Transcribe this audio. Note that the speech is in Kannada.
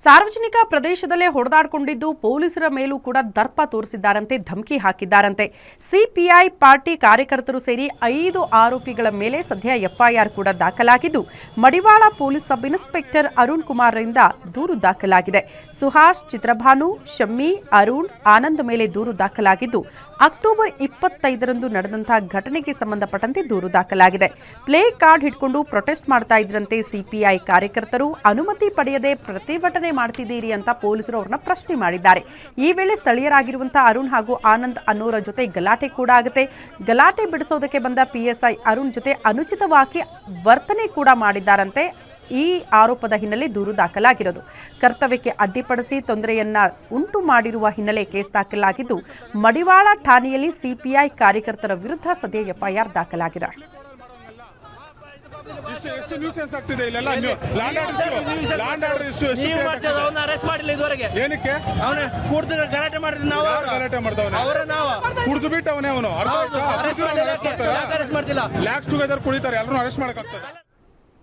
ಸಾರ್ವಜನಿಕ ಪ್ರದೇಶದಲ್ಲೇ ಹೊಡೆದಾಡಿಕೊಂಡಿದ್ದು ಪೊಲೀಸರ ಮೇಲೂ ಕೂಡ ದರ್ಪ ತೋರಿಸಿದ್ದಾರಂತೆ, ಧಮಕಿ ಹಾಕಿದ್ದಾರಂತೆ. ಸಿಪಿಐ ಪಾರ್ಟಿ ಕಾರ್ಯಕರ್ತರು ಸೇರಿ 5 ಆರೋಪಿಗಳ ಮೇಲೆ ಸದ್ಯ ಎಫ್ಐಆರ್ ಕೂಡ ದಾಖಲಾಗಿದ್ದು, Madiwala police sub inspector Arun Kumar ರಿಂದ ದೂರು ದಾಖಲಾಗಿದೆ. ಸುಹಾಸ್, ಚಿತ್ರಭಾನು, ಶಮ್ಮಿ, ಅರುಣ್, ಆನಂದ್ ಮೇಲೆ ದೂರು ದಾಖಲಾಗಿದ್ದು, ಅಕ್ಟೋಬರ್ 25ರಂದು ನಡೆದಂತಹ ಘಟನೆಗೆ ಸಂಬಂಧಪಟ್ಟಂತೆ ದೂರು ದಾಖಲಾಗಿದೆ. ಪ್ಲೇ ಕಾರ್ಡ್ ಹಿಡ್ಕೊಂಡು ಪ್ರೊಟೆಸ್ಟ್ ಮಾಡ್ತಾ ಇದ್ರಂತೆ ಸಿಪಿಐ ಕಾರ್ಯಕರ್ತರು. ಅನುಮತಿ ಪಡೆಯದೆ ಪ್ರತಿಭಟನೆ ಮಾಡ್ತಿದ್ದೀರಿ ಅಂತ ಪೊಲೀಸರು ಅವರನ್ನ ಪ್ರಶ್ನೆ ಮಾಡಿದ್ದಾರೆ. ಈ ವೇಳೆ ಸ್ಥಳೀಯರಾಗಿರುವಂತಹ ಅರುಣ್ ಹಾಗೂ ಆನಂದ್ ಅನ್ನೋರ ಜೊತೆ ಗಲಾಟೆ ಕೂಡ ಆಗುತ್ತೆ. ಗಲಾಟೆ ಬಿಡಿಸೋದಕ್ಕೆ ಬಂದ ಪಿಎಸ್ಐ ಅರುಣ್ ಜೊತೆ ಅನುಚಿತವಾಗಿ ವರ್ತನೆ ಕೂಡ ಮಾಡಿದ್ದಾರಂತೆ. ಈ ಆರೋಪದ ಹಿನ್ನೆಲೆ ದೂರು ದಾಖಲಾಗಿರೋದು. ಕರ್ತವ್ಯಕ್ಕೆ ಅಡ್ಡಿಪಡಿಸಿ ತೊಂದರೆಯನ್ನ ಉಂಟು ಮಾಡಿರುವ ಹಿನ್ನೆಲೆ ಕೇಸ್ ದಾಖಲಾಗಿದ್ದು, ಮಡಿವಾಳ ಠಾಣೆಯಲ್ಲಿ ಸಿಪಿಐ ಕಾರ್ಯಕರ್ತರ ವಿರುದ್ಧ ಸದ್ಯ ಎಫ್ಐಆರ್ ದಾಖಲಾಗಿದೆ. ಕುಡಿದು ಬಿಟ್ಟು ಅವನೇ ಅವನು ಲ್ಯಾಕ್ಸ್ ಟುಗೆದರ್ ಕುಡಿತಾರೆ, ಎಲ್ಲರೂ ಅರೆಸ್ಟ್ ಮಾಡಕ್ಕಾಗ್ತದೆ.